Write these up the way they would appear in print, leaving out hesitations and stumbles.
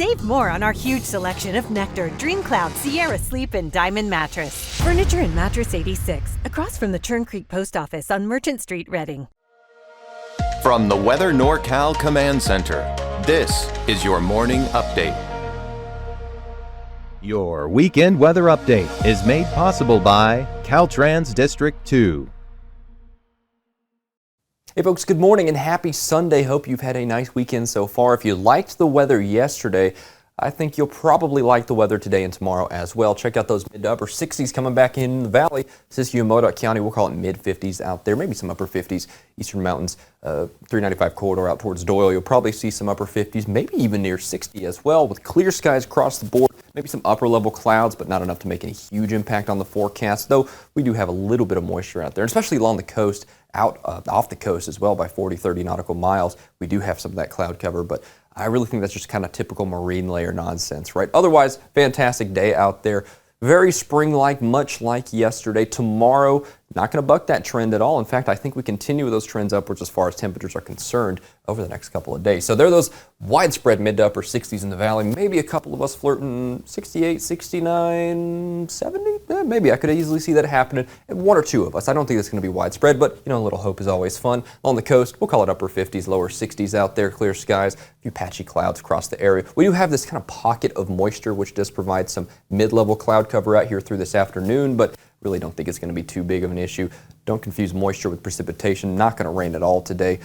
Save more on our huge selection of Nectar, Dream Cloud, Sierra Sleep, and Diamond Mattress. Furniture and Mattress 86, across from the Churn Creek Post Office on Merchant Street, Reading. From the Weather NorCal Command Center, this is your morning update. Your weekend weather update is made possible by Caltrans District 2. Hey folks, good morning and happy Sunday. Hope you've had a nice weekend so far. If you liked the weather yesterday, I think you'll probably like the weather today and tomorrow as well. Check out those mid to upper 60s coming back in the valley. Siskiyou and Modoc County, we'll call it mid 50s out there, maybe some upper 50s. Eastern Mountains, 395 corridor out towards Doyle, you'll probably see some upper 50s, maybe even near 60 as well, with clear skies across the board. Maybe some upper level clouds, but not enough to make any huge impact on the forecast, though we do have a little bit of moisture out there, especially along the coast, off the coast as well by 40, 30 nautical miles. We do have some of that cloud cover, but I really think that's just kind of typical marine layer nonsense, right? Otherwise, fantastic day out there. Very spring-like, much like yesterday. Tomorrow, not going to buck that trend at all. In fact, I think we continue those trends upwards as far as temperatures are concerned over the next couple of days. So there are those widespread mid to upper 60s in the valley. Maybe a couple of us flirting 68, 69, 70. Maybe I could easily see that happening. And one or two of us. I don't think it's going to be widespread, but you know, a little hope is always fun. On the coast, we'll call it upper 50s, lower 60s out there, clear skies, a few patchy clouds across the area. We do have this kind of pocket of moisture, which does provide some mid-level cloud cover out here through this afternoon, but really don't think it's going to be too big of an issue. Don't confuse moisture with precipitation. Not going to rain at all today.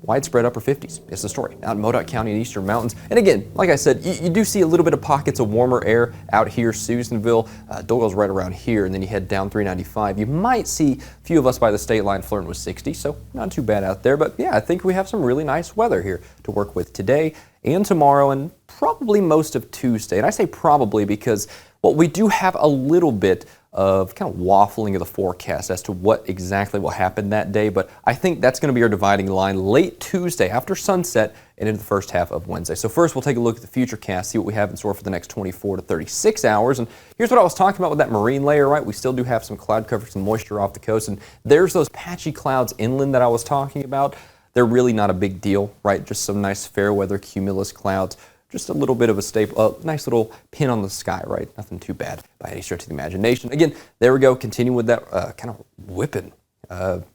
Widespread upper 50s is the story out in Modoc County and Eastern Mountains. And again, like I said, you do see a little bit of pockets of warmer air out here. Susanville, Doyle's right around here, and then you head down 395. You might see a few of us by the state line flirting with 60, so not too bad out there. But yeah, I think we have some really nice weather here to work with today and tomorrow and probably most of Tuesday. And I say probably because, well, we do have a little bit of kind of waffling of the forecast as to what exactly will happen that day, but I think that's going to be our dividing line late Tuesday after sunset and into the first half of Wednesday. So first we'll take a look at the futurecast, see what we have in store for the next 24 to 36 hours. And here's what I was talking about with that marine layer, right? We still do have some cloud cover, some moisture off the coast, and there's those patchy clouds inland that I was talking about. They're really not a big deal, right? Just some nice fair weather cumulus clouds. Just a little bit of a staple, nice little pin on the sky, right? Nothing too bad by any stretch of the imagination. Again, there we go, continue with that kind of whipping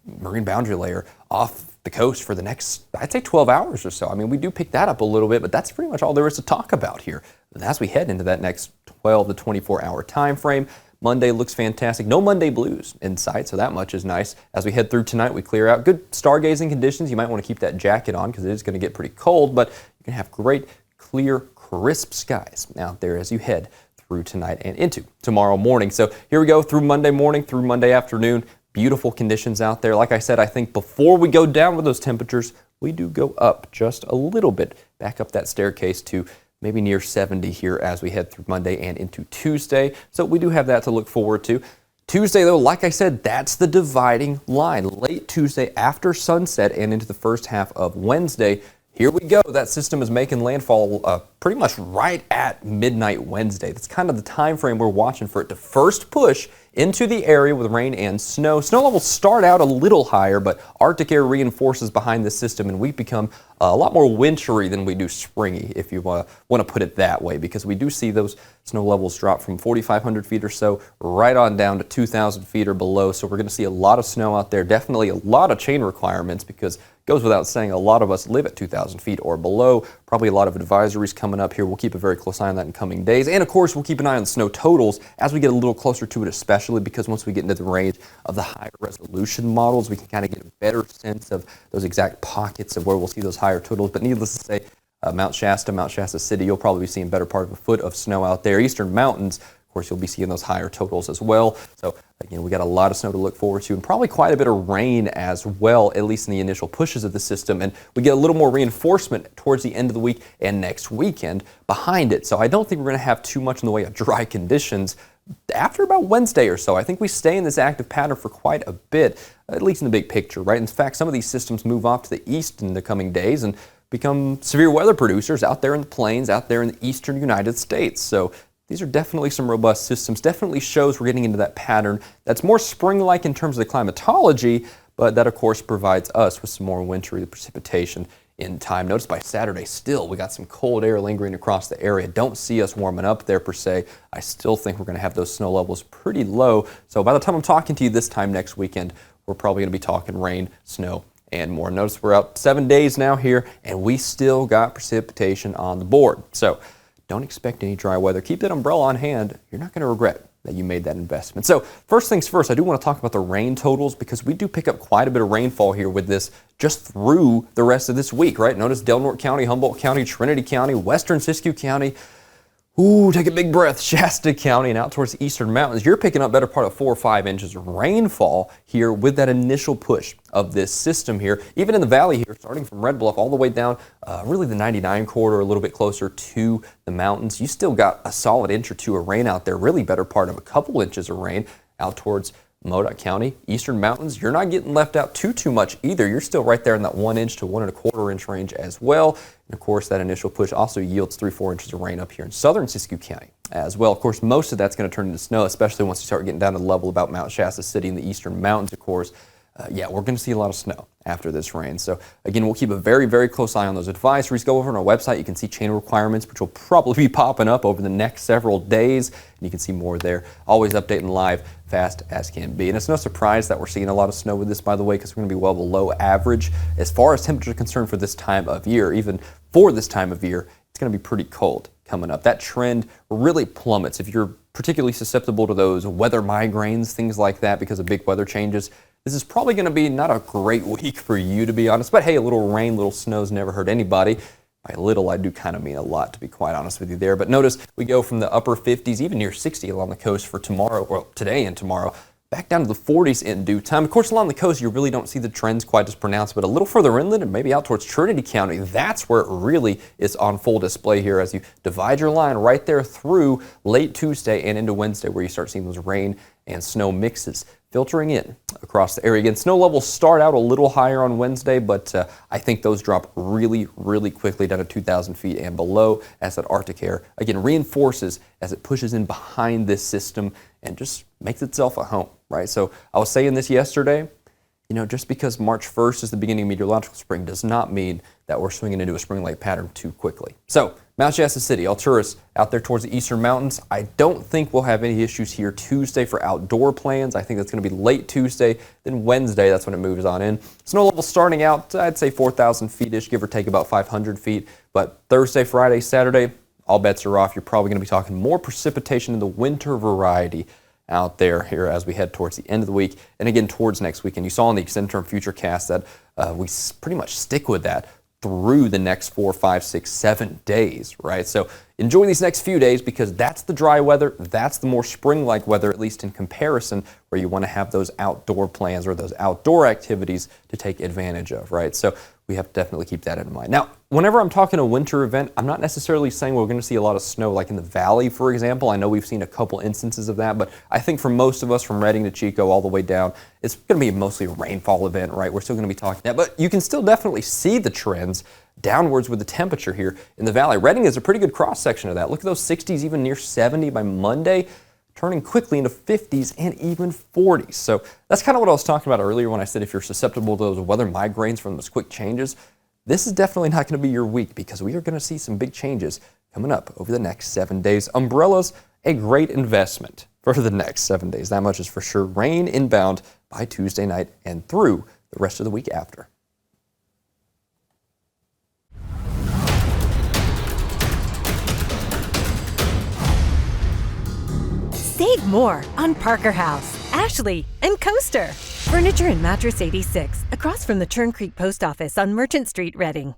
marine boundary layer off the coast for the next, I'd say 12 hours or so. I mean, we do pick that up a little bit, but that's pretty much all there is to talk about here. And as we head into that next 12 to 24 hour time frame, Monday looks fantastic. No Monday blues in sight, so that much is nice. As we head through tonight, we clear out. Good stargazing conditions. You might want to keep that jacket on because it is going to get pretty cold, but you can have great clear, crisp skies out there as you head through tonight and into tomorrow morning. So here we go through Monday morning, through Monday afternoon. Beautiful conditions out there. Like I said, I think before we go down with those temperatures, we do go up just a little bit, back up that staircase to maybe near 70 here as we head through Monday and into Tuesday. So we do have that to look forward to. Tuesday, though, like I said, that's the dividing line. Late Tuesday after sunset and into the first half of Wednesday. Here we go. That system is making landfall pretty much right at midnight Wednesday. That's kind of the time frame we're watching for it to first push into the area with rain and snow. Snow levels start out a little higher, but Arctic air reinforces behind the system, and we become a lot more wintry than we do springy, if you want to put it that way, because we do see those snow levels drop from 4,500 feet or so right on down to 2,000 feet or below. So we're going to see a lot of snow out there, definitely a lot of chain requirements, because goes without saying, a lot of us live at 2,000 feet or below. Probably a lot of advisories coming up here. We'll keep a very close eye on that in coming days. And of course, we'll keep an eye on the snow totals as we get a little closer to it, especially because once we get into the range of the higher resolution models, we can kind of get a better sense of those exact pockets of where we'll see those higher totals. But needless to say, Mount Shasta City, you'll probably be seeing better part of a foot of snow out there. Eastern Mountains, of course, you'll be seeing those higher totals as well. So again, we got a lot of snow to look forward to, and probably quite a bit of rain as well, at least in the initial pushes of the system. And we get a little more reinforcement towards the end of the week and next weekend behind it. So I don't think we're going to have too much in the way of dry conditions after about Wednesday or so. I think we stay in this active pattern for quite a bit, at least in the big picture, right? In fact, some of these systems move off to the east in the coming days and become severe weather producers out there in the plains, out there in the eastern United States. So these are definitely some robust systems, definitely shows we're getting into that pattern that's more spring-like in terms of the climatology, but that of course provides us with some more wintry precipitation in time. Notice by Saturday still we got some cold air lingering across the area. Don't see us warming up there per se. I still think we're going to have those snow levels pretty low. So by the time I'm talking to you this time next weekend, we're probably going to be talking rain, snow, and more. Notice we're out 7 days now here, and we still got precipitation on the board. So don't expect any dry weather. Keep that umbrella on hand. You're not going to regret that you made that investment. So first things first, I do want to talk about the rain totals because we do pick up quite a bit of rainfall here with this just through the rest of this week, right? Notice Del Norte County, Humboldt County, Trinity County, Western Siskiyou County. Ooh, take a big breath. Shasta County and out towards the eastern mountains. You're picking up better part of 4 or 5 inches of rainfall here with that initial push of this system here. Even in the valley here, starting from Red Bluff all the way down, really the 99 corridor, a little bit closer to the mountains. You still got a solid inch or two of rain out there, really better part of a couple inches of rain out towards Modoc County, eastern mountains. You're not getting left out too much either. You're still right there in that 1 inch to 1 1/4 inch range as well. And of course, that initial push also yields 3 or 4 inches of rain up here in southern Siskiyou County as well. Of course, most of that's going to turn into snow, especially once you start getting down to the level about Mount Shasta City in the eastern mountains, of course. Yeah, we're going to see a lot of snow after this rain. So again, we'll keep a very close eye on those advisories. Go over on our website. You can see chain requirements, which will probably be popping up over the next several days. And you can see more there. Always updating live, fast as can be. And it's no surprise that we're seeing a lot of snow with this, by the way, because we're going to be well below average as far as temperature is concerned for this time of year. Even for this time of year, it's going to be pretty cold coming up. That trend really plummets if you're particularly susceptible to those weather migraines, things like that, because of big weather changes. This is probably going to be not a great week for you, to be honest, but hey, a little rain, little snow's never hurt anybody. By little, I do kind of mean a lot, to be quite honest with you there. But notice we go from the upper 50s, even near 60 along the coast for tomorrow, well, today and tomorrow, back down to the 40s in due time. Of course, along the coast, you really don't see the trends quite as pronounced, but a little further inland and maybe out towards Trinity County, that's where it really is on full display here as you divide your line right there through late Tuesday and into Wednesday, where you start seeing those rain and snow mixes filtering in across the area. Again, snow levels start out a little higher on Wednesday, but I think those drop really quickly down to 2,000 feet and below as that Arctic air, again, reinforces as it pushes in behind this system and just makes itself a home, right? So I was saying this yesterday, you know, just because March 1st is the beginning of meteorological spring does not mean that we're swinging into a spring-like pattern too quickly. So Mount Shasta City, all tourists out there towards the eastern mountains, I don't think we'll have any issues here Tuesday for outdoor plans. I think that's going to be late Tuesday. Then Wednesday, that's when it moves on in. Snow level starting out, I'd say 4,000 feet-ish, give or take about 500 feet. But Thursday, Friday, Saturday, all bets are off. You're probably going to be talking more precipitation in the winter variety out there here as we head towards the end of the week and again towards next week. And you saw in the extended term futurecast that we pretty much stick with that through the next 4, 5, 6, 7 days, right? So enjoy these next few days because that's the dry weather. That's the more spring-like weather, at least in comparison, where you want to have those outdoor plans or those outdoor activities to take advantage of, right? So we have to definitely keep that in mind. Now, whenever I'm talking a winter event, I'm not necessarily saying we're going to see a lot of snow like in the valley, for example. I know we've seen a couple instances of that, but I think for most of us from Redding to Chico all the way down, it's going to be mostly a rainfall event, right? We're still going to be talking that, but you can still definitely see the trends downwards with the temperature here in the valley. Redding is a pretty good cross-section of that. Look at those 60s, even near 70 by Monday, turning quickly into 50s and even 40s. So that's kind of what I was talking about earlier when I said if you're susceptible to those weather migraines from those quick changes, this is definitely not going to be your week because we are going to see some big changes coming up over the next 7 days. Umbrellas, a great investment for the next 7 days. That much is for sure. Rain inbound by Tuesday night and through the rest of the week after. Save more on Parker House, Ashley, and Coaster. Furniture and Mattress 86, across from the Churn Creek Post Office on Merchant Street, Redding.